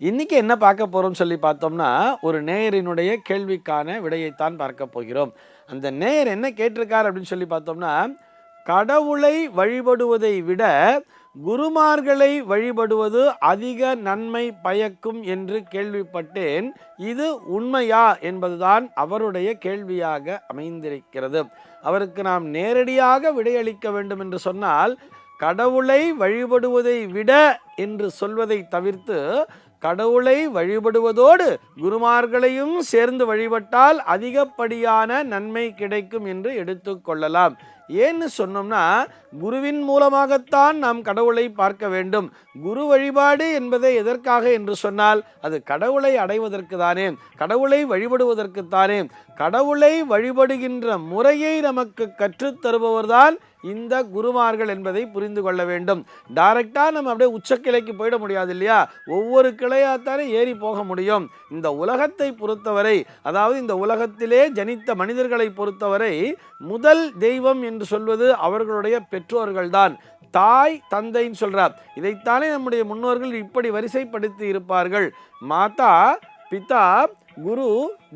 இன்னைக்கு என்ன பார்க்க போறோம் சொல்லி பார்த்தோம்னா, ஒரு நேயரினுடைய கேள்விக்கான விடையைத்தான் பார்க்க போகிறோம். அந்த நேயர் என்ன கேட்டிருக்கார் அப்படின்னு சொல்லி பார்த்தோம்னா, கடவுளை வழிபடுவதை விட குருமார்களை வழிபடுவது அதிக நன்மை பயக்கும் என்று கேள்விப்பட்டேன். இது உண்மையா என்பதுதான் அவருடைய கேள்வியாக அமைந்திருக்கிறது. அவருக்கு நாம் நேரடியாக விடையளிக்க வேண்டும் என்று சொன்னால், கடவுளை வழிபடுவதை விட என்று சொல்வதை தவிர்த்து, கடவுளை வழிபடுவதோடு குருமார்களையும் சேர்ந்து வழிபட்டால் அதிகப்படியான நன்மை கிடைக்கும் என்று எடுத்துக்கொள்ளலாம். ஏன்னு சொன்னோம்னா, குருவின் மூலமாகத்தான் நாம் கடவுளை பார்க்க வேண்டும். குரு வழிபாடு என்பதை எதற்காக என்று சொன்னால், அது கடவுளை அடைவதற்கு தானே, கடவுளை வழிபடுவதற்கு தானே. கடவுளை வழிபடுகின்ற முறையை நமக்கு கற்றுத்தருபவர்தான் இந்த குருமார்கள் என்பதை புரிந்து கொள்ள வேண்டும். டைரக்டா நம்ம அப்படியே உச்சக்கிளைக்கு போயிட முடியாது இல்லையா? ஒவ்வொரு கிளையாத்தானே ஏறி போக முடியும். இந்த உலகத்தை பொறுத்தவரை, அதாவது இந்த உலகத்திலே ஜனித்த மனிதர்களை பொறுத்தவரை, முதல் தெய்வம் என்று சொல்வது அவர்களுடைய பெற்றோர்கள்தான். தாய் தந்தைன்னு சொல்றார். இதைத்தானே நம்முடைய முன்னோர்கள் இப்படி வரிசைப்படுத்தி இருப்பார்கள். மாதா பிதா குரு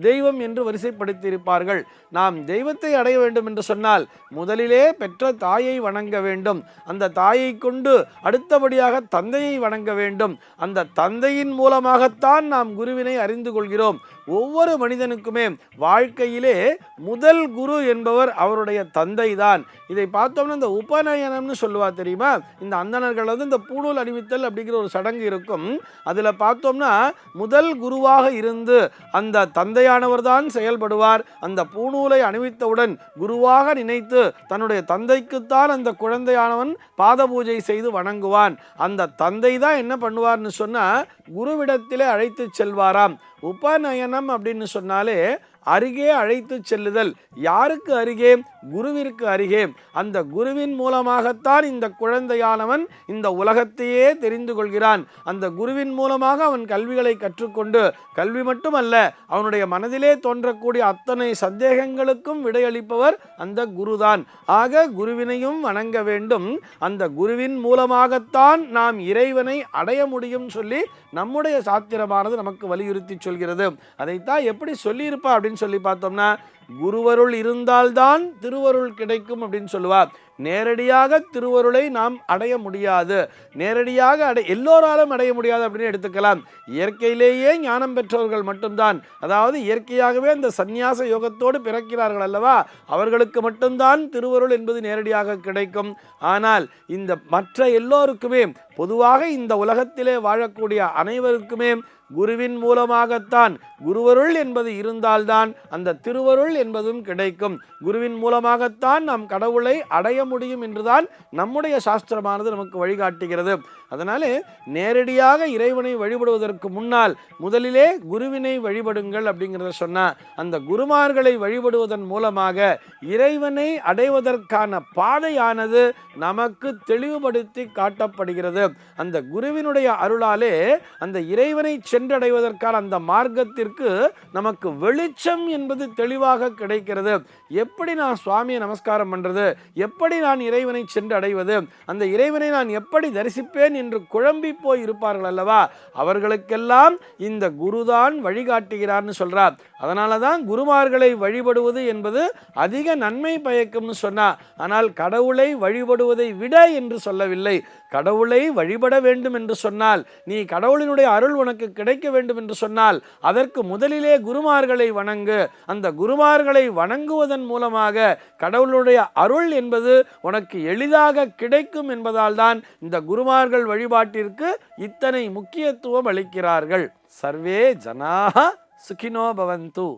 தெய்வம் என்று வரிசைப்படுத்தி இருப்பார்கள். நாம் தெய்வத்தை அடைய வேண்டும் என்று சொன்னால் முதலிலே பெற்ற தாயை வணங்க வேண்டும். அந்த தாயை கொண்டு அடுத்தபடியாக தந்தையை வணங்க வேண்டும். அந்த தந்தையின் மூலமாகத்தான் நாம் குருவினை அறிந்து கொள்கிறோம். ஒவ்வொரு மனிதனுக்குமே வாழ்க்கையிலே முதல் குரு என்பவர் அவருடைய தந்தை தான். இதை பார்த்தோம்னா இந்த உபநயனம்னு சொல்லுவா தெரியுமா? இந்த அந்தணர்கள் இந்த பூணூல் அணிவித்தல் அப்படிங்கிற ஒரு சடங்கு இருக்கும். அதில் பார்த்தோம்னா முதல் குருவாக இருந்து அந்த தந்தையானவர் தான் செயல்படுவார். அந்த பூணூலை அணிவித்தவுடன் குருவாக நினைத்து தன்னுடைய தந்தைக்குத்தான் அந்த குழந்தையானவன் பாத பூஜை செய்து வணங்குவான். அந்த தந்தை தான் என்ன பண்ணுவார்னு சொன்னா, குருவிடத்திலே அழைத்து செல்வாராம். உபநயனம் அப்படின்னு சொன்னாலே அருகே அழைத்து செல்லுதல். யாருக்கு அருகே? குருவிற்கு அருகே. அந்த குருவின் மூலமாகத்தான் இந்த குழந்தையானவன் இந்த உலகத்தையே தெரிந்து கொள்கிறான். அந்த குருவின் மூலமாக அவன் கல்விகளை கற்றுக்கொண்டு, கல்வி மட்டுமல்ல, அவனுடைய மனதிலே தோன்றக்கூடிய அத்தனை சந்தேகங்களுக்கும் விடையளிப்பவர் அந்த குருதான். ஆக குருவினையும் வணங்க வேண்டும். அந்த குருவின் மூலமாகத்தான் நாம் இறைவனை அடைய முடியும் சொல்லி நம்முடைய சாத்திரமானது நமக்கு வலியுறுத்தி சொல்கிறது. அதைத்தான் எப்படி சொல்லியிருப்பா அப்படின்னு சொல்லி பார்த்தோம்னா, குருவருள் இருந்தால்தான் திருவருள் கிடைக்கும் அப்படின்னு சொல்லுவார். நேரடியாக திருவருளை நாம் அடைய முடியாது. நேரடியாக எல்லோராலும் அடைய முடியாது அப்படின்னு எடுத்துக்கலாம். இயற்கையிலேயே ஞானம் பெற்றவர்கள் மட்டும்தான், அதாவது இயற்கையாகவே அந்த சந்நியாச யோகத்தோடு பிறக்கிறார்கள் அல்லவா, அவர்களுக்கு மட்டும்தான் திருவருள் என்பது நேரடியாக கிடைக்கும். ஆனால் இந்த மற்ற எல்லோருக்குமே, பொதுவாக இந்த உலகத்திலே வாழக்கூடிய அனைவருக்குமே குருவின் மூலமாகத்தான், குருவருள் என்பது இருந்தால்தான் அந்த திருவருள் என்பதும் கிடைக்கும். குருவின் மூலமாகத்தான் நாம் கடவுளை அடைய முடியும் என்றுதான் நம்முடைய சாஸ்திரமானது நமக்கு வழிகாட்டுகிறது. அதனாலே நேரடியாக இறைவனை வழிபடுவதற்கு முன்னால் முதலிலே குருவினை வழிபடுங்கள் அப்படிங்கிறத சொன்னா, அந்த குருமார்களை வழிபடுவதன் மூலமாக இறைவனை அடைவதற்கான பாதையானது நமக்கு தெளிவுபடுத்தி காட்டப்படுகிறது. அந்த குருவினுடைய அருளாலே அந்த இறைவனை சென்றடைவதற்கான அந்த மார்க்கத்திற்கு நமக்கு வெளிச்சம் என்பது தெளிவாக கிடைக்கிறது. எப்படி நான் சுவாமியை நமஸ்காரம் பண்றது, எப்படி நான் இறைவனை சென்று அடைவது, அந்த இறைவனை நான் எப்படி தரிசிப்பேன் என்று குழம்பி போய் இருப்பார்கள் அல்லவா, அவர்களுக்கெல்லாம் இந்த குருதான் வழிகாட்டுகிறார்னு சொல்றார். அதனாலதான் குருமார்களை வழிபடுவது என்பது அதிக நன்மை பயக்கும்னு சொன்னா. ஆனால் கடவுளை வழிபடுவதை விட என்று சொல்லவில்லை. கடவுளை வழிபட வேண்டும் என்று சொன்னால், நீ கடவுளினுடைய அருள் உனக்கு கிடைக்க வேண்டும் என்று சொன்னால், அதற்கு முதலிலே குருமார்களை வணங்கு. அந்த குருமார்களை வணங்குவதன் மூலமாக கடவுளுடைய அருள் என்பது உனக்கு எளிதாக கிடைக்கும் என்பதால் தான் இந்த குருமார்கள் வழிபாட்டிற்கு இத்தனை முக்கியத்துவம் அளிக்கிறார்கள். சர்வே ஜனாஹ சுகினோ பவந்து.